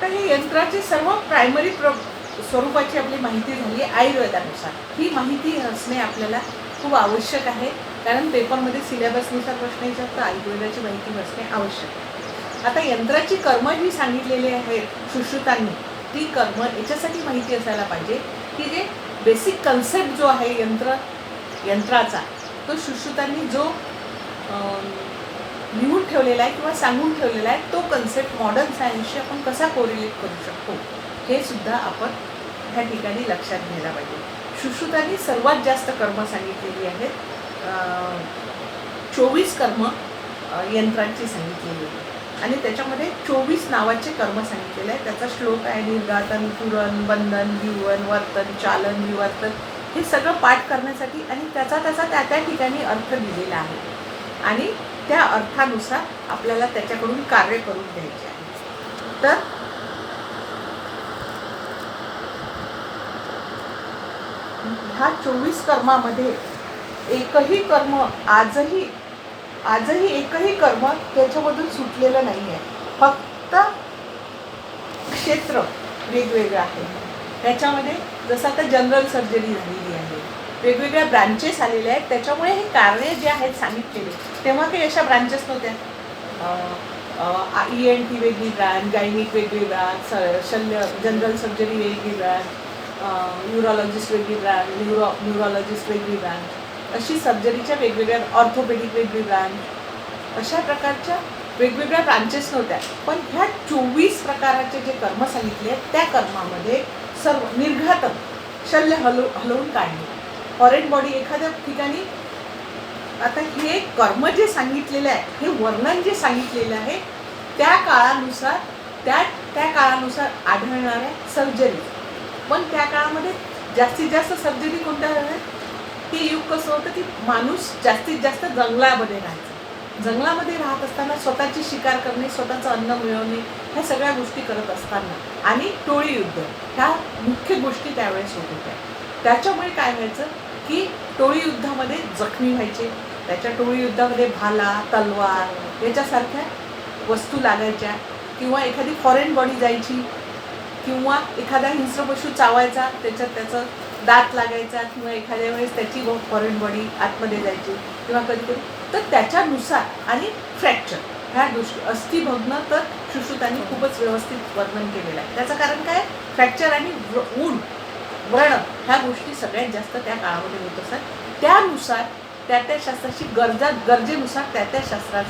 आता हे यंत्राची सर्व प्रायमरी स्वरूपाची आपली माहिती झाली आयुर्वेदानुसार. ही माहिती असणे आपल्याला खूप आवश्यक आहे, कारण पेपरमध्ये सिलेबसनुसार प्रश्न येतात, तर आयुर्वेदाची माहिती असणे आवश्यक आहे. आता यंत्राची कर्म जी सांगितलेली आहेत सुश्रुतांनी, ती कर्म याच्यासाठी माहिती असायला पाहिजे की जे बेसिक कन्सेप्ट जो आहे यंत्राचा, तो सुश्रुतांनी जो लिहून ठेवलेला आहे किंवा सांगून ठेवलेला आहे, तो कन्सेप्ट मॉडर्न सायन्सशी आपण कसा कोरिलेट करू शकतो हे सुद्धा आपण ह्या ठिकाणी लक्षात घ्यायला पाहिजे. सुश्रुतांनी सर्वात जास्त कर्म सांगितलेली आहेत. 24 कर्म यंत्रांची सांगितलेली आहेत आणि त्याच्यामध्ये 24 नावाचे कर्म सांगितलेले आहेत. त्याचा श्लोक आहे निर्घातन, पुरण, बंधन, व्यूवन, वर्तन, चालन, विवर्तन. हे सगळं पाठ करण्यासाठी आणि त्याचा त्या ठिकाणी अर्थ दिलेला आहे आणि त्या अर्थानुसार आपल्याला त्याच्याकडून कार्य करून घ्यायचे आहे. तर ह्या 24 कर्मामध्ये एकही कर्म आजही एकही कर्म त्याच्यामधून सुटलेलं नाही आहे. फक्त क्षेत्र वेगवेगळं आहे. त्याच्यामध्ये जसं आता जनरल सर्जरी झालेली आहे, वेगवेगळ्या ब्रांचेस आलेल्या आहेत. त्याच्यामुळे हे कार्य जे आहेत सांगितलेले, तेव्हा काही अशा ब्रांचेस नव्हत्या. ENT वेगळी ब्रांच, गायनिक वेगळी ब्रांच, जनरल सर्जरी वेगळी ब्रांच, न्यूरोलॉजिस्ट वेगळी ब्रांच, न्यूरोलॉजिस्ट वेगळी ब्रांच, अशी सर्जरीच्या वेगवेगळ्या, ऑर्थोपेडिक वेगळी ब्रांच, अशा प्रकारच्या वेगवेगळ्या ब्रांचेस नव्हत्या. पण ह्या 24 प्रकाराचे जे कर्म सांगितले आहेत, त्या कर्मामध्ये सर्व निर्घातन, शल्य हलवून काढणे, फॉरेन बॉडी एखाद्या ठिकाणी. आता हे कर्म जे सांगितलेलं आहे, हे वर्णन जे सांगितलेलं आहे, त्या काळानुसार त्या काळानुसार आढळणाऱ्या सर्जरी. पण त्या काळामध्ये जास्तीत जास्त सर्जरी कोणत्या झाल्या? ते युग कसं होतं की माणूस जास्तीत जास्त जंगलामध्ये राहायचा. जंगलामध्ये राहत असताना स्वतःची शिकार करणे, स्वतःचं अन्न मिळवणे, ह्या सगळ्या गोष्टी करत असताना आणि टोळी युद्ध, ह्या मुख्य गोष्टी त्यावेळेस होत होत्या. त्याच्यामुळे काय व्हायचं की टोळी युद्धामध्ये जखमी व्हायचे. त्याच्या टोळी युद्धामध्ये भाला, तलवार याच्यासारख्या वस्तू लागायच्या, किंवा एखादी फॉरेन बॉडी जायची, किंवा एखादा हिंस्र पशु चावायचा, त्याचं दात लागायचा, किंवा एखाद्या वेळेस त्याची फॉरेन बॉडी आतमध्ये जायची, किंवा कधी तर त्याच्यानुसार. आणि फ्रॅक्चर, ह्या गोष्टी, अस्थिभग्न तर सुश्रुतांनी खूपच व्यवस्थित वर्णन केलेलं आहे. त्याचं कारण काय? फ्रॅक्चर आणि ऊन, व्रण, ह्या गोष्टी सगळ्यात जास्त त्या काळामध्ये होत असतात. त्यानुसार त्या शास्त्राची गरजेनुसार त्या शास्त्रात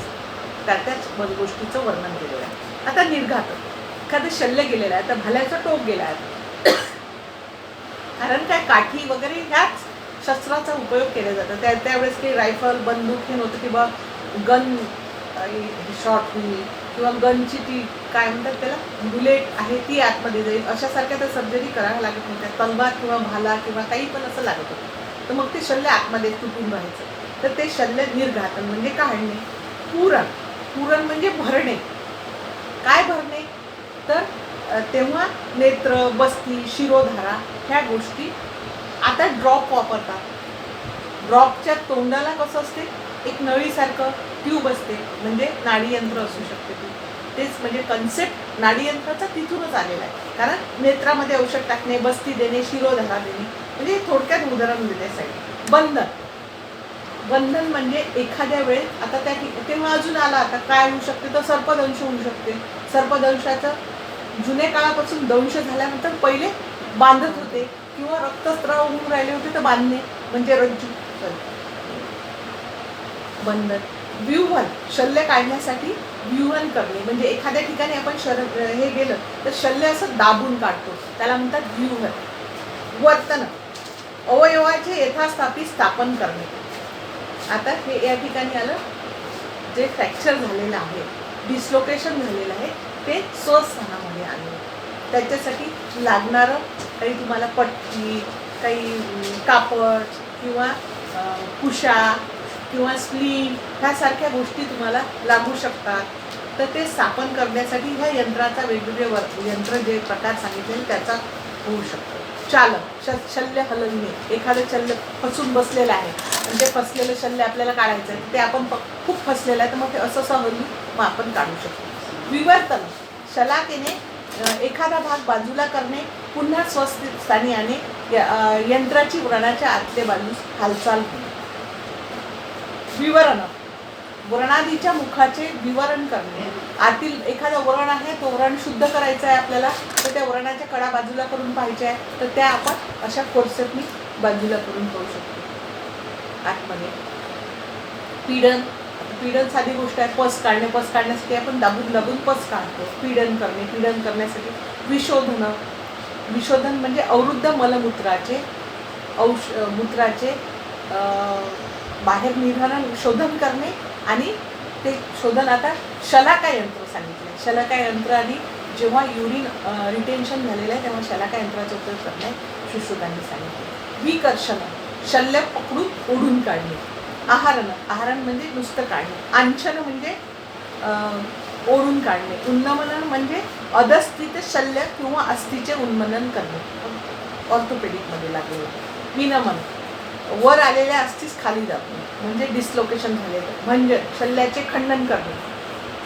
त्याच गोष्टीचं वर्णन केलेलं आहे. आता निर्घातन, एखादं शल्य गेलेलं आहे, तर भाल्याचा टोक गेला आहे, कारण काय काठी वगैरे ह्याच शस्त्राचा उपयोग केला जातो. त्यावेळेस काही रायफल, बंदूक हे नव्हतं, किंवा गन शॉट होईल, किंवा गनची ती काय म्हणतात त्याला, बुलेट आहे ती आतमध्ये जाईल, अशासारख्या त्या सर्जरी कराव्या लागत नव्हत्या. तलवार किंवा भाला किंवा काही पण असं लागत होतं, तर मग ते शल्य आतमध्ये तुटून राहायचं. तर ते शल्य निर्घातन म्हणजे काढणे. पुरण म्हणजे भरणे. काय भरणे? तर तेव्हा नेत्र, बस्ती, शिरोधारा ह्या गोष्टी. आता ड्रॉप वापरतात. ड्रॉपच्या तोंडाला कसं असते, एक नळीसारखं ट्यूब असते, म्हणजे नाडीयंत्र असू शकते ती. तेच म्हणजे कन्सेप्ट नाडीयंत्राचा तिथूनच आलेला आहे. कारण नेत्रामध्ये औषध टाकणे, बस्ती देणे, शिरोधारा देणे, म्हणजे थोडक्यात उदाहरण देण्यासाठी. बंधन म्हणजे एखाद्या वेळेस, आता तेव्हा अजून आला, आता काय होऊ शकते, तर सर्पदंश होऊ शकते. सर्पदंशाचं जुन्या काळापासून दंश झाल्यानंतर पहिले बांधत होते, किंवा रक्तस्राव होऊन राहिले होते तर बांधणे म्हणजे रज्जू. बंधन. व्यूहन, शल्य काढण्यासाठी व्यूहन करणे, म्हणजे एखाद्या ठिकाणी आपण हे गेलं तर शल्य असं दाबून काढतो, त्याला म्हणतात व्यूहन. वर्तन, अवयवाचे यथास्थापित स्थापन करणे. आता हे या ठिकाणी आलं, जे फ्रॅक्चर झालेलं आहे, डिस्लोकेशन झालेलं आहे, ते स्वस्थानामध्ये आले. त्याच्यासाठी लागणारं काही तुम्हाला पट्टी, काही कापड, किंवा कुशा, किंवा स्लीव, ह्यासारख्या गोष्टी तुम्हाला लागू शकतात. तर ते स्थापन करण्यासाठी ह्या यंत्राचा वेगवेगळे यंत्र जे प्रकार सांगितले त्याचा होऊ शकतो. चालक, शल्य हलवणे. एखादं शल्य फसून बसलेलं आहे, म्हणजे फसलेलं शल्य आपल्याला काढायचं आहे, ते आपण खूप फसलेलं आहे, तर मग ते असं हलवून मग आपण काढू शकतो. विवर्तन, शलाकेने एखादा भाग बाजूला करणे, पुन्हा स्वस्थित स्थानी आणणे, यंत्राची व्रणाच्या आतले बाजूस हालचाल होणे. विवरण, व्रणादीच्या मुखाचे विवरण करणे. आतील एखादा व्रण आहे, तो व्रण शुद्ध करायचा आहे आपल्याला, तर त्या व्रणाच्या कडा बाजूला करून पाहिजे आहे, तर त्या आपण अशा फोर्सेपनी बाजूला करून पाहू शकतो. आतमध्ये पीडन, पीडन साधी गोष्ट आहे. पस काढणे, पस काढण्यासाठी आपण दाबून दाबून पस काढतो. पीडन करणे, पीडन करण्यासाठी विशोधन, विशोधन म्हणजे अवरुद्ध मलमूत्राचे मूत्राचे बाहेर निघणं शोधन करणे. आणि ते शोधन आता शलाका यंत्र सांगितले. शलाका यंत्र आणि जेव्हा युरिन रिटेन्शन झालेलं आहे तेव्हा शलाका यंत्राचा उपयोग करणे सुश्रुतांनी सांगितले. विकर्षण, शल्य पकडून ओढून काढणे. आहारण, आहारण म्हणजे नुसतं काढणे. आंछन म्हणजे ओढून काढणे. उन्नमन म्हणजे अधस्थित शल्य किंवा अस्थिचे उन्मनन करणे, ऑर्थोपेडिकमध्ये लागले. विनमन, वर आलेल्या अस्थिस खाली दाबणे म्हणजे डिस्लोकेशन झालेलं. म्हणजे शल्याचे खंडन करणे.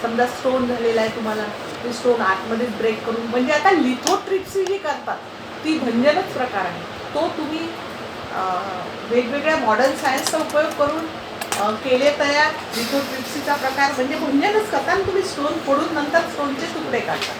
समजा स्टोन झालेला आहे तुम्हाला, ते स्टोन आतमध्येच ब्रेक करून, म्हणजे आता लिथोट्रिप्सी जी करतात ती भंजनच प्रकार आहे. तो तुम्ही वेगवेगळ्या मॉडर्न सायन्सचा उपयोग करून केले तयार. लिथोट्रिप्सीचा प्रकार म्हणजे भंजनच करता आणि तुम्ही स्टोन फोडून नंतर स्टोनचे तुकडे काढता.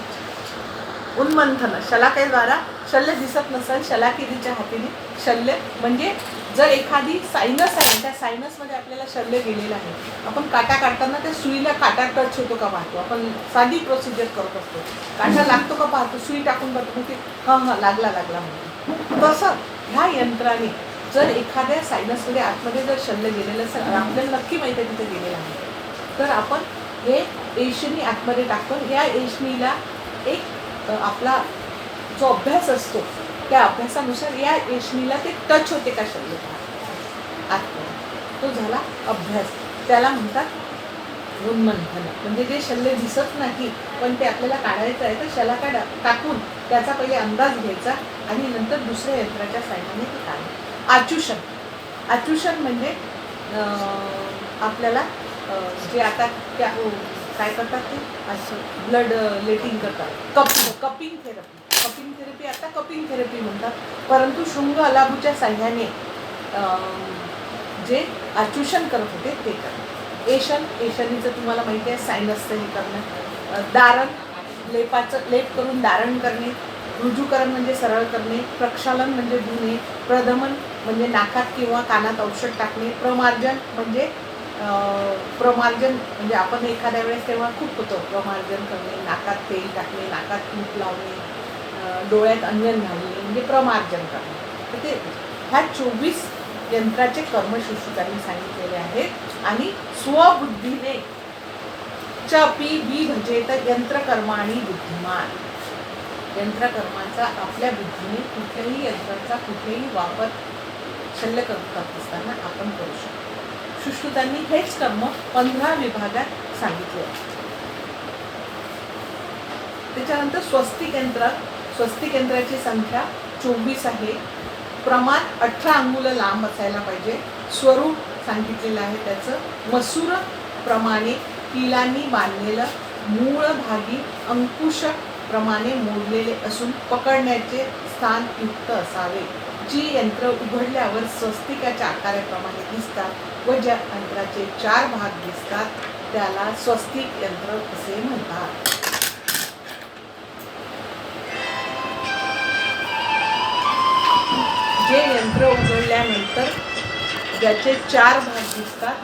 उन्मंथन, शलाकेद्वारा शल्य दिसत नसेल, शलाकेच्या हातीने शल्य म्हणजे जर एखादी सायनस आहे, त्या सायनसमध्ये आपल्याला शल्य गेलेलं आहे, आपण काटा काढताना त्या सुईला काटा टच होतो का पाहतो. आपण साधी प्रोसिजर करत असतो, काटा लागतो का पाहतो, सुई टाकून बघतो की हां लागला म्हणतो. तसं ह्या यंत्राने जर एखाद्या सायनसमध्ये आतमध्ये जर शल्य गेलेलं असेल, आपल्याला नक्की माहिती आहे तिथे गेलेलं आहे, तर आपण हे एशनी आतमध्ये टाकतो. ह्या एशनीला एक आपला जो अभ्यास असतो त्या अभ्यासानुसार या एशनीला ते टच होते का शल्य आतमध्ये, तो झाला अभ्यास. त्याला म्हणतात उन्मंथन. म्हणजे जे शल्य दिसत नाही पण ते आपल्याला काढायचं आहे, तर शलाका टाकून त्याचा पहिले अंदाज घ्यायचा आणि नंतर दुसऱ्या यंत्राच्या साहाय्याने ते काढणे. आचूषण, आचूषण म्हणजे आपल्याला जे आता त्या काय करतात ते असं ब्लड लेटिंग करतात, कपिंग थेरपी. कपिंग थेरपी आता कपिंग थेरपी म्हणतात, परंतु शृंग अलाभूच्या साह्याने जे आचूषण करत होते ते करतात. एशन, एशनीचं तुम्हाला माहिती आहे सायनसचं हे करणं. दारण, लेप करून दारण करणे. रुजूकरण म्हणजे सरळ करणे. प्रक्षालन म्हणजे धुणे. प्रधमन म्हणजे नाकात किंवा कानात औषध टाकणे. प्रमार्जन म्हणजे आपण एखाद्या वेळेस तेव्हा खूप होतं प्रमार्जन करणे, नाकात तेल टाकणे, नाकात तूप लावणे, डोळ्यात अंजन घालणे म्हणजे प्रमार्जन करणे. तर ते ह्या 24 यंत्राचे कर्म सुश्रुतांनी सांगितलेले आहेत. आणि स्वबुद्धीने च पी बी भजेत यंत्रकर्माणी बुद्धिमान. यंत्रकर्माचा आपल्या बुद्धीने कुठल्याही यंत्राचा कुठेही वापर शल्य करत असताना आपण करू शकतो. सुश्रुतांनी हेच कर्म 15 विभागात सांगितले. त्याच्यानंतर स्वस्तिक यंत्र, स्वस्तिक यंत्राची संख्या 24 आहे. प्रमाण 18 अंगुल लांब असायला पाहिजे. स्वरूप सांगितलेलं आहे त्याचं. मसूर प्रमाणे किलांनी बांधलेलं, मूळ भागी अंकुश प्रमाणे मोडलेले असून पकडण्याचे स्थान युक्त असावे. जी यंत्र उघडल्यावर स्वस्तिकाच्या आकाराप्रमाणे दिसतात व ज्या यंत्राचे 4 भाग दिसतात त्याला स्वस्तिक यंत्र असे म्हणतात. जे यंत्र उघडल्यानंतर ज्याचे 4 भाग दिसतात,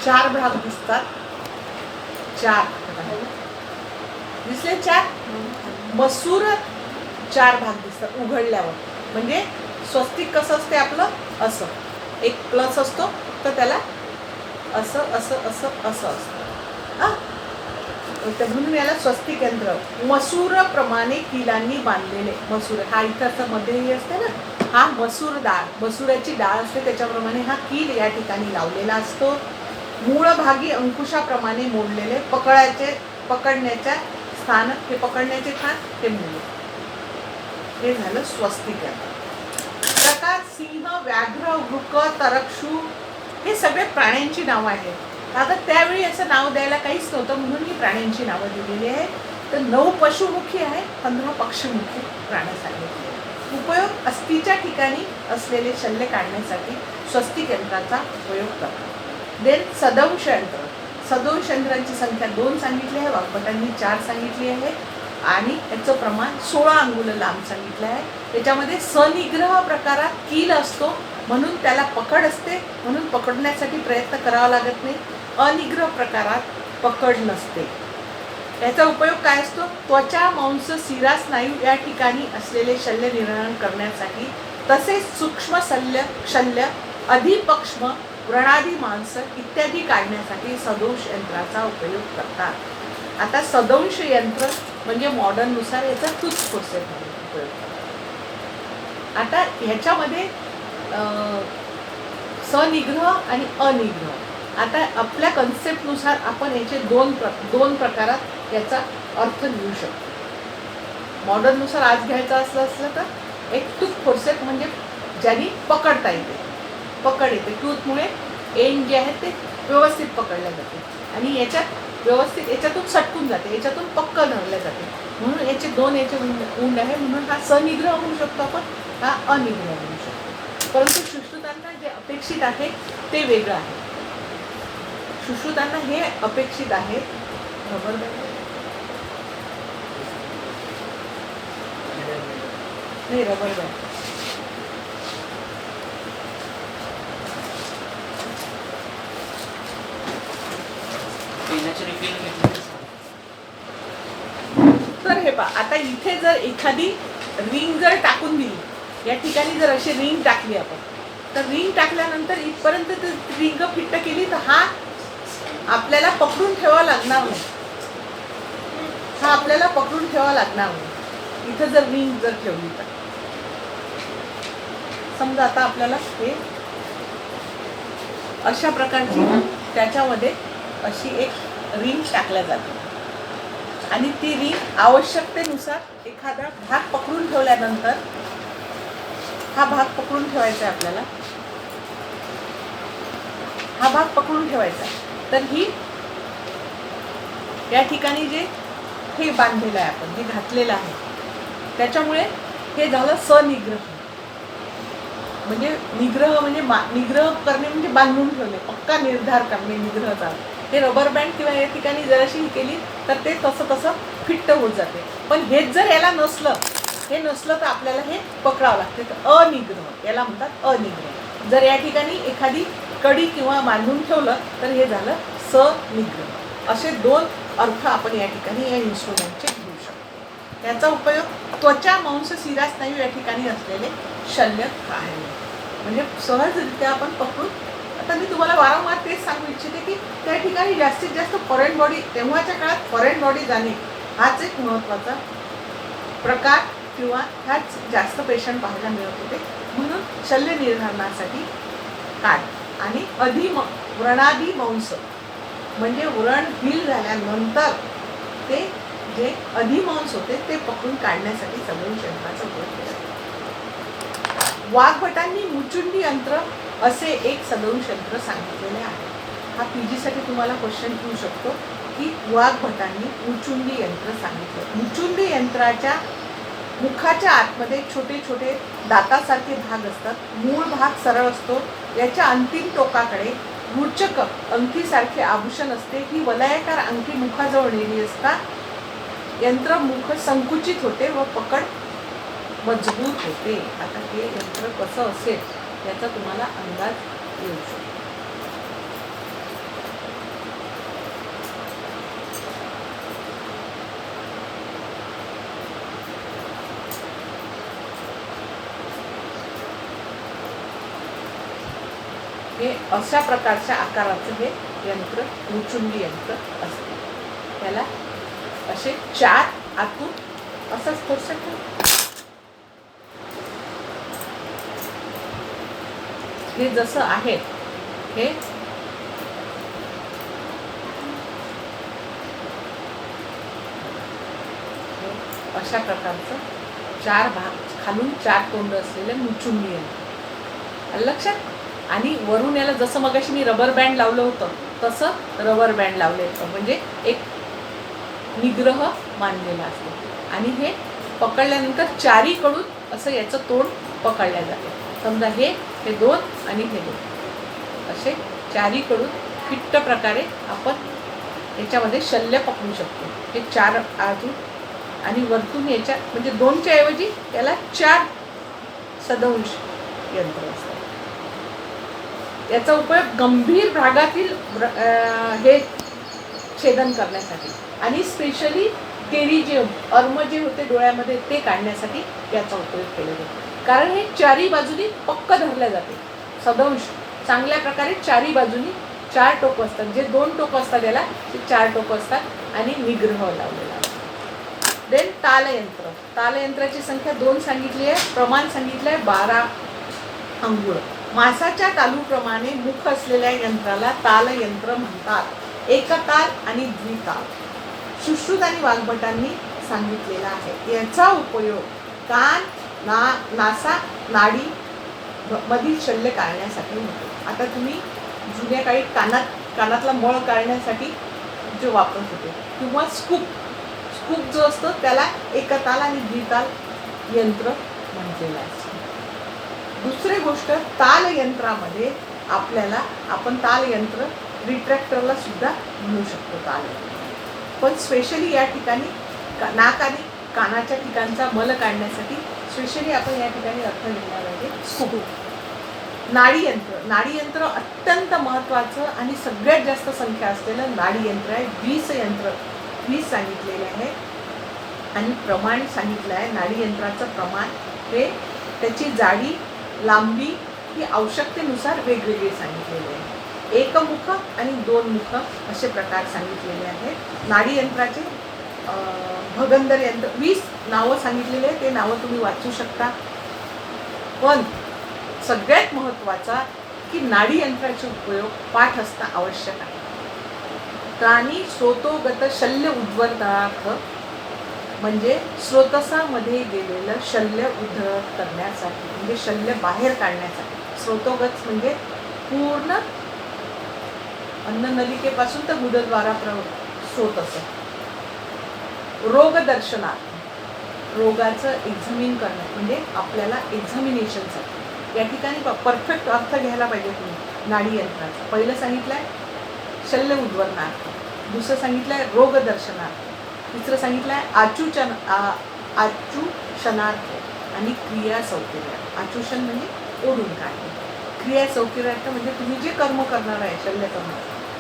4 भाग दिसतात, 4 दिसले 4 मसूर 4 भाग दिसतात उघडल्यावर. म्हणजे स्वस्तिक कसं असते आपलं, असं एक प्लस असतो तर त्याला असं असं असं असं असतं. म्हणून याला स्वस्तिक यंत्र. मसूर प्रमाणे किलांनी बांधलेले. मसूर हा इथं मध्येही असते ना, हा मसूर डाळ, मसुराची डाळ असते त्याच्याप्रमाणे हा कील या ठिकाणी लावलेला असतो. मूळ भागी अंकुशाप्रमाणे मोडलेले, पकडण्याच्या स्थान, हे पकडण्याचे स्थान ते मूळ. हे झालं स्वस्तिक यंत्र. प्रकार सिंह, व्याघ्र, वृक, तरक्षू हे सगळे प्राण्यांची नावं आहेत. आता त्यावेळी असं नाव द्यायला काहीच नव्हतं म्हणून ही प्राण्यांची नावं दिलेली आहेत. तर 9 पशुमुखी आहे, 15 पक्षीमुखी प्राणी सांगितले. उपयोग अस्थिच्या ठिकाणी असलेले शल्य काढण्यासाठी स्वस्तिक यंत्राचा उपयोग करतात. देन सदंश यंत्र. सदंश यंत्रांची संख्या 2 सांगितली आहे, वाग्भटांनी 4 सांगितली आहे आणि याचं प्रमाण 16 अंगुल लांब सांगितलं आहे. त्याच्यामध्ये सनिग्रह प्रकारात कील असतो म्हणून त्याला पकड असते, म्हणून पकडण्यासाठी प्रयत्न करावा लागत नाही. अनिग्रह प्रकारात पकड नसते. याचा उपयोग काय असतो? त्वचा, मांस, शिरा, स्नायू या ठिकाणी असलेले शल्य निर्माण करण्यासाठी, तसेच सूक्ष्म शल्य अधिपक्ष्म, व्रणादी मांस इत्यादी काढण्यासाठी सदंश यंत्राचा उपयोग करतात. आता सदंश यंत्र म्हणजे मॉडर्ननुसार याचा टूथ प्रोसेस उपयोग करतात. आता ह्याच्यामध्ये सनिग्रह आणि अनिग्रह. आता आपल्या कन्सेप्टनुसार आपण याचे दोन प्रकारात याचा अर्थ लिहू शकतो. मॉडर्ननुसार आज घ्यायचं असलं तर एक टूथ फोर्सेप म्हणजे ज्याने पकडता येते, पकड येते. टूथमुळे एंड जे आहे ते व्यवस्थित पकडल्या जाते आणि याच्यात व्यवस्थित याच्यातून सटकून जाते, याच्यातून पक्क धरल्या जाते. म्हणून याचे उंड आहे. म्हणून हा सनिग्रह म्हणू शकतो आपण, हा अनिग्रह म्हणू शकतो. परंतु सुश्रुतांना जे अपेक्षित आहे ते वेगळं आहे. सुश्रुतांना हे अपेक्षित आहे. रबर बँड नाही, रबर बँड तर हे पहा. आता इथे जर एखादी रिंग जर टाकून दिली, या ठिकाणी जर अशी रिंग टाकली आपण, तर रिंग टाकल्यानंतर इथपर्यंत रिंग फिट्ट केली तर हा आपल्याला पकडून ठेवावा लागणार नाही. हा आपल्याला पकडून ठेवावा लागणार नाही. इथं जर रिंग जर ठेवली तर समजा आता आपल्याला हे अशा प्रकारची त्याच्यामध्ये अशी एक रिंग टाकल्या जाते आणि ती रिंग आवश्यकतेनुसार एखादा भाग पकडून ठेवल्यानंतर, हा भाग पकडून ठेवायचा आहे आपल्याला, हा भाग पकडून ठेवायचा. तर ही या ठिकाणी जे हे बांधलेलं आहे आपण, हे घातलेलं आहे, त्याच्यामुळे हे झालं सनिग्रह. म्हणजे निग्रह म्हणजे निग्रह करणे म्हणजे बांधून ठेवणे, पक्का निर्धार करणे निग्रहचा. हे रबर बँड किंवा या ठिकाणी जराशी ही केली तर ते तसं फिट्ट होत जाते. पण हेच जर याला नसलं, हे नसलं तर आपल्याला हे पकडावं लागते. तर अनिग्रह याला म्हणतात, अनिग्रह. जर या ठिकाणी एखादी कडी किंवा बांधून ठेवलं तर हे झालं सनिग्रह. असे 2 अर्थ आपण या ठिकाणी या इन्स्ट्रुमेंटचे घेऊ शकतो. याचा उपयोग त्वचा, मांस, शिरा, स्नायू या ठिकाणी असलेले शल्य काढणे म्हणजे सहजरित्या आपण पकडून. आता मी तुम्हाला वारंवार तेच सांगू इच्छिते की त्या ठिकाणी जास्तीत जास्त फॉरेन बॉडी, तेव्हाच्या काळात फॉरेन बॉडी जाणे हाच एक महत्त्वाचा प्रकार किंवा ह्याच जास्त पेशंट पाहायला मिळत होते. म्हणून शल्य निर्धारणासाठी काढ आणि व्रणादी मांस म्हणजे व्रण हील झाल्यानंतर ते जे अधिमांस होते ते पकडून काढण्यासाठी सदंश यंत्राचा उपयोग केला. वाग्भटांनी मुचुंडी यंत्र असे एक सदंश यंत्र सांगितलेले आहे. हा पीजीसाठी तुम्हाला क्वेश्चन येऊ शकतो की वाग्भटांनी मुचुंडी यंत्र सांगितलं. मुचुंडी यंत्राच्या मुखाच्या आतमध्ये छोटे छोटे दातासारखे भाग असतात. मूळ भाग सरळ असतो. याच्या अंतिम टोकाकडे रुचक अंगठीसारखे आभूषण असते. ही वलयाकार अंगठी मुखाजवळ नेली असता यंत्र मुख संकुचित होते व पकड मजबूत होते. आता हे यंत्र कसं असेल याचा तुम्हाला अंदाज येऊ शकतो. हे अशा प्रकारच्या आकाराचं हे यंत्र मुचुंडी यंत्र असते. त्याला असे 4 आतून असंच फोर्सेप हे जसं आहे हे अशा प्रकारचं 4 भाग खालून 4 तोंड असलेले मुचुंडी यंत्र लक्षात. आणि वरून याला जसं मगाशी मी रबर बँड लावलं होतं तसं रबर बँड लावले होतं. म्हणजे एक निग्रह मानलेला असतो आणि हे पकडल्यानंतर चारीकडून असं याचं तोंड पकडल्या जाते. समजा हे दोन आणि हे दोन असे चारीकडून फिट्ट प्रकारे आपण याच्यामध्ये शल्य पकडू शकतो. हे 4 आजू आणि वरतून याच्या म्हणजे 2च्या ऐवजी याला 4 सदंश यंत्र असतात. याचा उपयोग गंभीर भागातील हे छेदन करण्यासाठी आणि स्पेशली टेरिजियम अर्म जे होते डोळ्यामध्ये ते काढण्यासाठी याचा उपयोग केला जातो. कारण हे चारी बाजूनी पक्क धरल्या जाते. सदंश चांगल्या प्रकारे चारी बाजूनी 4 टोकं असतात. जे 2 टोकं असतात याला ते 4 टोकं असतात आणि निग्रह लावलेला असतो. देन तालयंत्र. तालयंत्राची संख्या 2 सांगितली आहे. प्रमाण सांगितलं आहे 12 अंगुळ. मासाच्या तालूप्रमाणे मुख असलेल्या यंत्राला तालयंत्र म्हणतात. एकताल आणि द्विताल सुश्रुत आणि वाग्भटांनी सांगितलेला आहे. याचा उपयोग कान नासा नाडी मधील शल्य काढण्यासाठी होतो. आता तुम्ही जुन्या काळी कानातला मळ काढण्यासाठी जे वापरत होते किंवा स्कूप जो असतो त्याला एकताल आणि द्विताल यंत्र म्हटलेलं असतं. दुसरी गोष्ट ताल यंत्रामध्ये आपण ताल यंत्र रिट्रॅक्टरला सुद्धा म्हणू शकतो ताल यंत्र. पण स्पेशली या ठिकाणी नाक आणि कानाच्या ठिकाणचा मल काढण्यासाठी स्पेशली आपण या ठिकाणी अर्थ घेणार आहे स्कूप. नाडी यंत्र अत्यंत महत्त्वाचं आणि सगळ्यात जास्त संख्या असलेलं नाडी यंत्र आहे. 20 सांगितलेले आहे आणि प्रमाण सांगितलं आहे. नाडी यंत्राचं प्रमाण हे त्याची जाडी लांबी ही आवश्यकतेनुसार वेगवेगळी सांगितलेली आहे. एकमुख आणि 2 मुख असे प्रकार सांगितलेले आहेत. नाडी यंत्राचे भगंदर यंत्र 20 नावं सांगितलेले आहे. ते नावं तुम्ही वाचू शकता. पण सगळ्यात महत्त्वाचा की नाडी यंत्राचे उपयोग पाठ असणं आवश्यक आहे. प्राणी स्रोतोगत शल्य उद्वर्तनार्थ म्हणजे स्रोतसामध्ये गेलेलं शल्य उद्धृत करण्यासाठी म्हणजे शल्य बाहेर काढण्यासाठी. स्रोतोगत म्हणजे पूर्ण अन्ननलिकेपासून तर गुदद्वारापर्यंत स्रोत असं. रोगदर्शनार्थ रोगाचं एक्झामिन करणं म्हणजे आपल्याला एक्झामिनेशनसाठी. या ठिकाणी परफेक्ट अर्थ घ्यायला पाहिजे तुम्ही नाडी यंत्राचा. पहिलं सांगितलं आहे शल्य उद्वर्तनार्थ, दुसरं सांगितलं आहे रोगदर्शनार्थ, तिसरं सांगितलं आहे आचूषणार्थ आणि क्रिया सौकर्यार्थ. आचूषण म्हणजे ओढून काढणे. क्रिया सौकर्यार्थ म्हणजे तुम्ही जे कर्म करणार आहे शल्यकर्म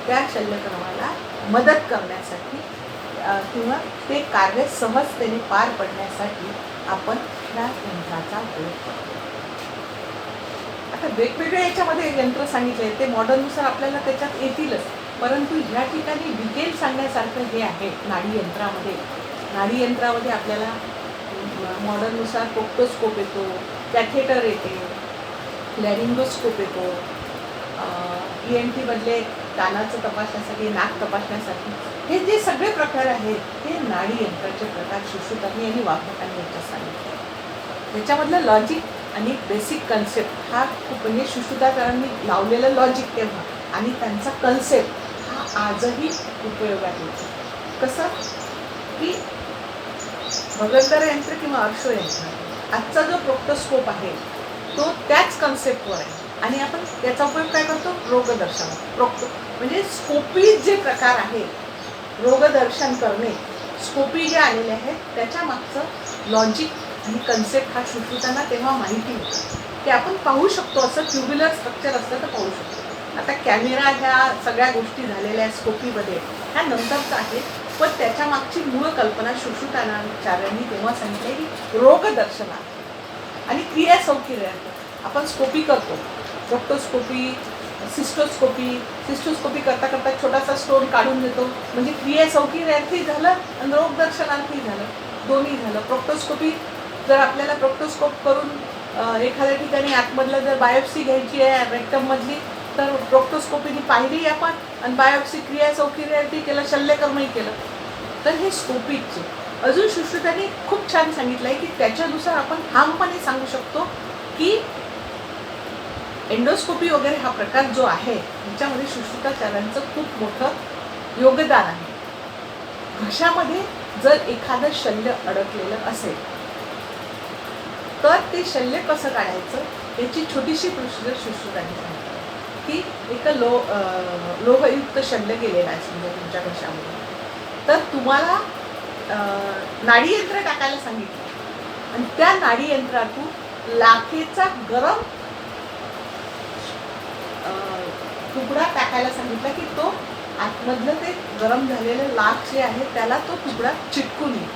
त्या शल्यकर्माला मदत करण्यासाठी किंवा ते कार्य सहजतेने पार पडण्यासाठी आपण या यंत्राचा उपयोग करतो. आता वेगवेगळ्या याच्यामध्ये यंत्र सांगितले ते मॉडर्ननुसार आपल्याला त्याच्यात येतीलच. परंतु ह्या ठिकाणी डिटेल सांगण्यासारखं हे आहे नाडी यंत्रामध्ये. नाडी यंत्रामध्ये आपल्याला मॉडर्ननुसार प्रोक्टोस्कोप येतो, कॅथेटर येते, लॅरिंगोस्कोप येतो, ENT मधले कानाचं तपासण्यासाठी नाक तपासण्यासाठी हे जे सगळे प्रकार आहेत हे नाडी यंत्राचे प्रकार सुश्रुतांनी आणि वाग्भटांनी याच्यात सांगितले. त्याच्यामधलं लॉजिक आणि बेसिक कन्सेप्ट हा खूप म्हणजे सुश्रुताचार्यांनी लावलेलं लॉजिक तेव्हा आणि त्यांचा कन्सेप्ट हा आजही उपयोगात येतो. कसं की भगंदर यंत्र किंवा अर्शो यंत्र आजचा जो प्रोक्टोस्कोप आहे तो त्याच कन्सेप्टवर आहे आणि आपण त्याचा उपयोग काय करतो रोगदर्शन. म्हणजे स्कोपी जे प्रकार आहेत रोगदर्शन करणे स्कोपी जे आलेले आहेत त्याच्या मागचं लॉजिक आणि कन्सेप्ट हा सुश्रुतांना तेव्हा माहिती होता की आपण पाहू शकतो. असं ट्युब्युलर स्ट्रक्चर असतं तर पाहू शकतो. आता कॅमेरा ह्या सगळ्या गोष्टी झालेल्या स्कोपीमध्ये ह्या नंतरचं आहे. पण त्याच्या मागची मूळ कल्पना सुश्रुताचार्यांनी तेव्हा सांगितली की रोगदर्शनार्थ आणि क्रिया सौकर्यार्थ. आपण स्कोपी करतो प्रोक्टोस्कोपी सिस्टोस्कोपी करता करता छोटासा स्टोन काढून देतो म्हणजे क्रिया सौकर्यार्थी झालं आणि रोगदर्शनार्थी झालं, दोन्ही झालं. प्रोक्टोस्कोपी जर आपल्याला प्रोक्टोस्कोप करून एखाद्या ठिकाणी आतमधलं जर बायोप्सी घ्यायची आहे रेक्टममधली तर प्रोक्टोस्कोपीने पाहिली आपण आणि बायोप्सी क्रिया सौकर्यार्थी केलं, शल्यकर्मही केलं. तर हे स्कोपीचे. अजून सुश्रुतांनी खूप छान सांगितलं आहे की त्याच्यानुसार आपण ठामपणे सांगू शकतो की एंडोस्कोपी वगैरे हा प्रकार जो आहे ह्याच्यामध्ये सुश्रुताचार्यांचं खूप मोठं योगदान आहे. घशामध्ये जर एखादं शल्य अडकलेलं असेल तर ते शल्य कसं काढायचं याची छोटीशी प्रोसिजर सुश्रुतांनी सांगितली की एक लोहयुक्त शल्य गेलेला आहे समजा तुमच्या घशामध्ये, तर तुम्हाला नाडी यंत्र टाकायला सांगितलं आणि त्या नाडी यंत्रातून लाखेचा गरम तुकडा टाकायला सांगितला की तो आतमधलं ते गरम झालेलं लाख जे आहे त्याला तो तुकडा चिटकून येईल,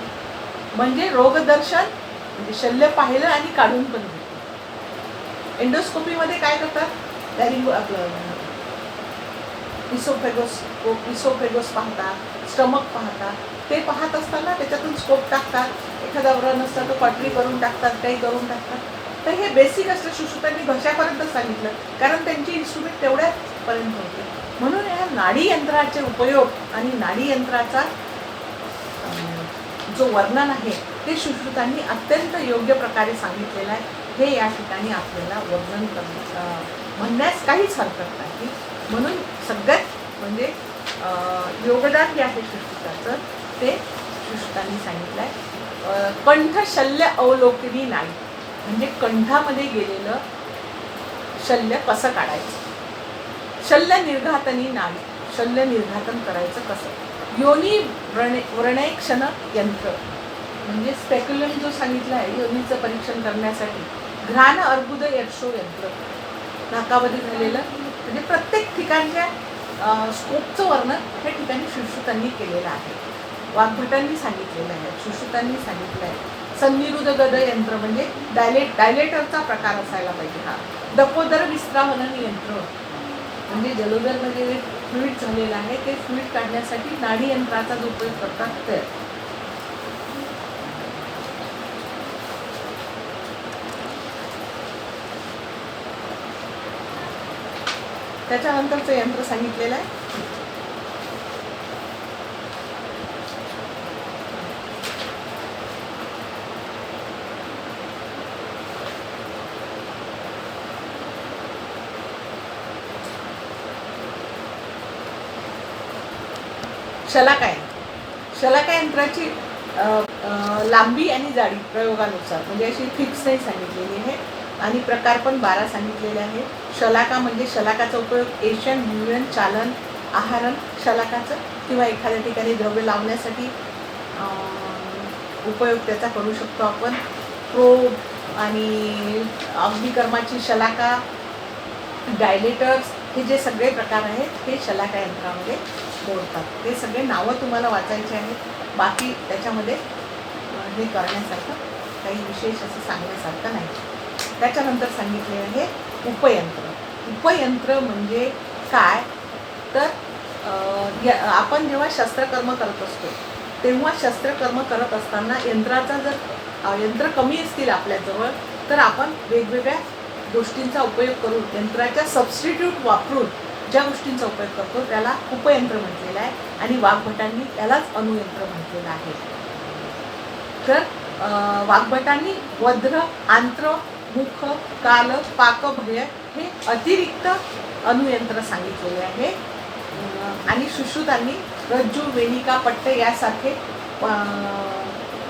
म्हणजे रोगदर्शन, म्हणजे शल्य पाहिलं आणि काढून पण घेतलं. एंडोस्कोपीमध्ये काय करतात, आपलं इसोफेगोस पाहतात, स्टमक पाहतात, ते पाहत असताना त्याच्यातून स्कोप टाकतात, एखादा व्रण असतं तो कॉटरी करून टाकतात, काही करून टाकतात. तर हे बेसिक असतं. सुश्रुतांनी घशापर्यंत सांगितलं कारण त्यांची इन्स्ट्रुमेंट तेवढ्यापर्यंत होते. म्हणून या नाडी यंत्राचे उपयोग आणि नाडी यंत्राचा जो वर्णन आहे ते सुश्रुतांनी अत्यंत योग्य प्रकारे सांगितलेलं आहे. हे या ठिकाणी आपल्याला वर्णन म्हणण्यास काहीच हरकत नाही. म्हणून सगळ्यात म्हणजे योगदान जे आहे सुश्रुताचं ते सुश्रुतांनी सांगितलं आहे. कंठ शल्य अवलोकनी नाडी, म्हणजे कंठामध्ये गेलेलं शल्य कसं काढायचं. शल्य निर्घातनी नाडी, शल्य निर्घातन करायचं कसं. योनी व्रणेक्षण यंत्र, म्हणजे स्पेक्युलम जो सांगितला आहे योनीचं परीक्षण करण्यासाठी. घ्राण अर्बुद यक्षो यंत्र, नाकामध्ये झालेलं, म्हणजे प्रत्येक ठिकाणच्या स्कोपचं वर्णन त्या ठिकाणी सुश्रुतांनी केलेलं आहे. वाग्भटांनी सांगितलेलं आहे, सुश्रुतांनी सांगितलं आहे. सन्निरुद्ध गद यंत्र, म्हणजे डायलेटरचा प्रकार असायला पाहिजे हा. दपोदर विस्त्रावलन यंत्र, म्हणजे जलोदरमध्ये फ्लुईड झालेलं आहे ते फ्लुईड काढण्यासाठी नाडी यंत्राचा जो उपयोग करतात ते. त्याच्यानंतरचं यंत्र सांगितलेलं आहे शलाका. शलाका यंत्राची लांबी आणि जाडी प्रयोगानुसार म्हणजे अशी फिक्स नाही सांगितलेली आहे आणि प्रकार पण 12 सांगितलेले आहे. शलाका म्हणजे शलाकाचा उपयोग एशन, न्यूयन, चालन, आहारण शलाकाचं किंवा एखाद्या ठिकाणी द्रव्य लावण्यासाठी उपयोग त्याचा करू शकतो आपण. प्रोब आणि अग्निकर्माची शलाका, डायलेटर्स, हे जे सगळे प्रकार आहेत हे शलाका यंत्रामध्ये मोडतात. ते सगळे नावं तुम्हाला वाचायचे आहेत. बाकी त्याच्यामध्ये हे करण्यासारखं काही विशेष असं सांगण्यासारखं नाही. त्याच्यानंतर सांगितले आहे उपयंत्र. उपयंत्र म्हणजे काय तर आपण जेव्हा शस्त्रकर्म करत असतो तेव्हा शस्त्रकर्म करत असताना यंत्राचा जर यंत्र कमी असतील आपल्याजवळ तर आपण वेगवेगळ्या गोष्टींचा उपयोग करून यंत्राच्या सबस्टिट्यूट वापरून ज्या गोष्टींचा उपयोग करतो त्याला उपयंत्र म्हटलेलं आहे आणि वाग्भटांनी त्यालाच अणुयंत्र म्हटलेलं आहे. तर वाग्भटांनी वध्र, आंत्र, मुख, काल, पाक, भय हे अतिरिक्त अणुयंत्र सांगितलेले आहे आणि सुश्रुतांनी रज्जू, वेणिका, पट्ट यासारखे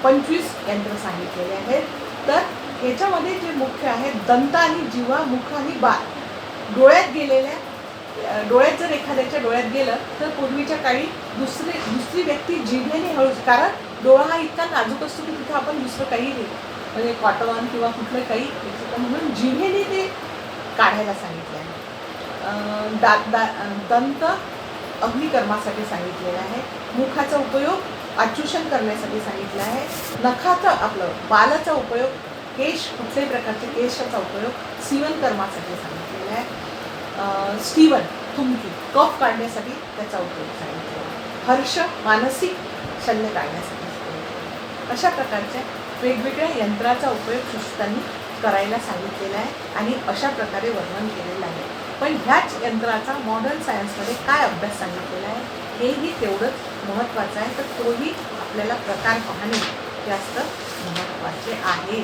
25 यंत्र सांगितलेले आहेत. तर ह्याच्यामध्ये जे मुख्य आहे दंत आणि जीवा, मुख आणि बाळ. डोळ्यात गेलेल्या, डोळ्यात जर एखाद्याच्या डोळ्यात गेलं तर पूर्वीच्या काळी दुसरी व्यक्ती जिभेने हळूच, कारण डोळा हा इतका नाजूक असतो की तिथं आपण दुसरं काही म्हणजे कॉटन किंवा कुठलं काही म्हणून जिभेने ते काढायला सांगितलं आहे. दंत अग्निकर्मासाठी सांगितलेलं आहे. मुखाचा उपयोग आचूषण करण्यासाठी सांगितलं आहे. नखाचा आपलं बालाचा उपयोग, केश, कुठल्याही प्रकारचे केशाचा उपयोग सीवन कर्मासाठी सांगितलेला आहे. स्टीवन, थुंकी, कफ काढण्यासाठी त्याचा उपयोग सांगितलेला आहे. हर्ष, मानसिक शल्य काढण्यासाठी. अशा प्रकारच्या वेगवेगळ्या यंत्राचा उपयोग सुश्रुतांनी करायला सांगितलेला आहे आणि अशा प्रकारे वर्णन केलेलं आहे. पण ह्याच यंत्राचा मॉडर्न सायन्समध्ये काय अभ्यास सांगितलेला आहे हेही तेवढंच महत्त्वाचं आहे. तर तोही आपल्याला प्रकार पाहणे जास्त महत्त्वाचे आहे.